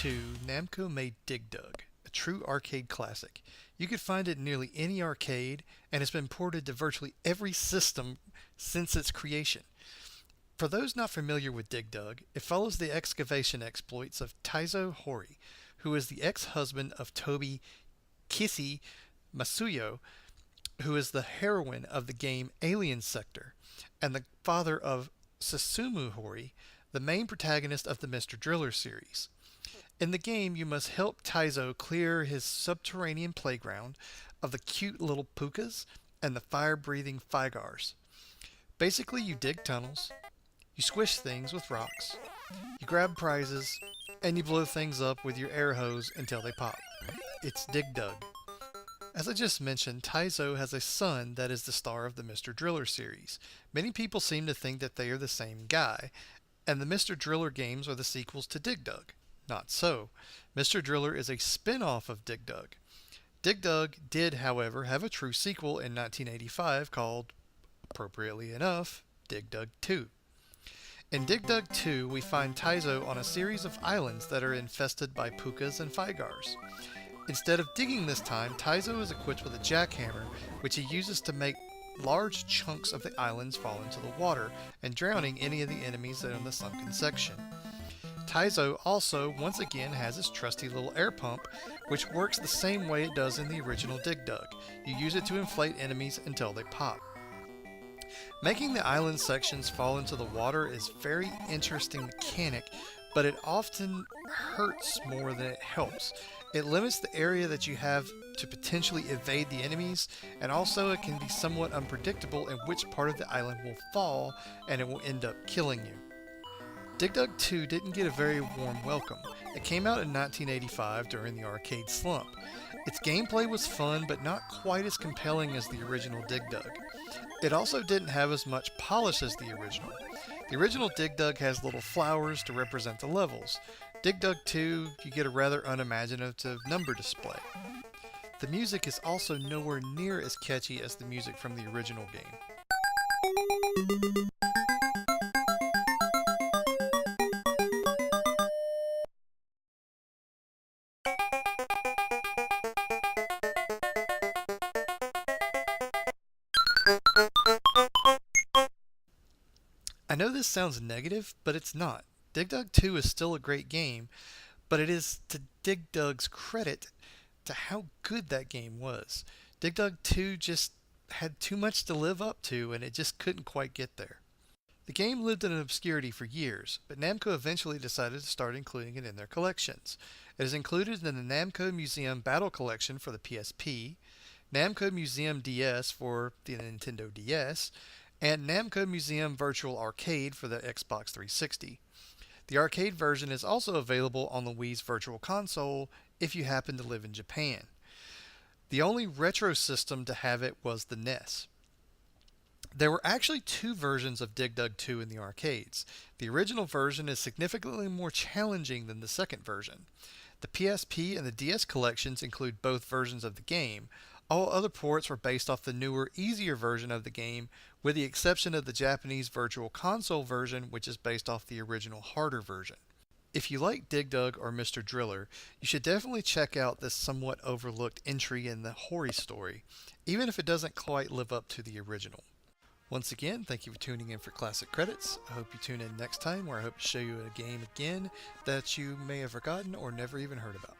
1982, Namco made Dig Dug, a true arcade classic. You could find it in nearly any arcade, and it's been ported to virtually every system since its creation. For those not familiar with Dig Dug, it follows the excavation exploits of Taizo Hori, who is the ex-husband of Tobi Kissy Masuyo, who is the heroine of the game Alien Sector, and the father of Susumu Hori, the main protagonist of the Mr. Driller series. In the game, you must help Taizo clear his subterranean playground of the cute little pukas and the fire-breathing Figars. Basically, you dig tunnels, you squish things with rocks, you grab prizes, and you blow things up with your air hose until they pop. It's Dig Dug. As I just mentioned, Taizo has a son that is the star of the Mr. Driller series. Many people seem to think that they are the same guy, and the Mr. Driller games are the sequels to Dig Dug. Not so. Mr. Driller is a spin-off of Dig Dug. Dig Dug did, however, have a true sequel in 1985 called, appropriately enough, Dig Dug 2. In Dig Dug 2, we find Taizo on a series of islands that are infested by pukas and Figars. Instead of digging this time, Taizo is equipped with a jackhammer, which he uses to make large chunks of the islands fall into the water and drowning any of the enemies that are in the sunken section. Taizo also, once again, has his trusty little air pump, which works the same way it does in the original Dig Dug. You use it to inflate enemies until they pop. Making the island sections fall into the water is a very interesting mechanic, but it often hurts more than it helps. It limits the area that you have to potentially evade the enemies, and also it can be somewhat unpredictable in which part of the island will fall, and it will end up killing you. Dig Dug 2 didn't get a very warm welcome. It came out in 1985 during the arcade slump. Its gameplay was fun, but not quite as compelling as the original Dig Dug. It also didn't have as much polish as the original. The original Dig Dug has little flowers to represent the levels. Dig Dug 2, you get a rather unimaginative number display. The music is also nowhere near as catchy as the music from the original game. I know this sounds negative, but it's not. Dig Dug 2 is still a great game, but it is to Dig Dug's credit to how good that game was. Dig Dug 2 just had too much to live up to, and it just couldn't quite get there. The game lived in obscurity for years, but Namco eventually decided to start including it in their collections. It is included in the Namco Museum Battle Collection for the PSP, Namco Museum DS for the Nintendo DS, and Namco Museum Virtual Arcade for the Xbox 360. The arcade version is also available on the Wii's Virtual Console if you happen to live in Japan. The only retro system to have it was the NES. There were actually two versions of Dig Dug 2 in the arcades. The original version is significantly more challenging than the second version. The PSP and the DS collections include both versions of the game. All other ports were based off the newer, easier version of the game, with the exception of the Japanese Virtual Console version, which is based off the original harder version. If you like Dig Dug or Mr. Driller, you should definitely check out this somewhat overlooked entry in the Hori story, even if it doesn't quite live up to the original. Once again, thank you for tuning in for Classic Credits. I hope you tune in next time, where I hope to show you a game again that you may have forgotten or never even heard about.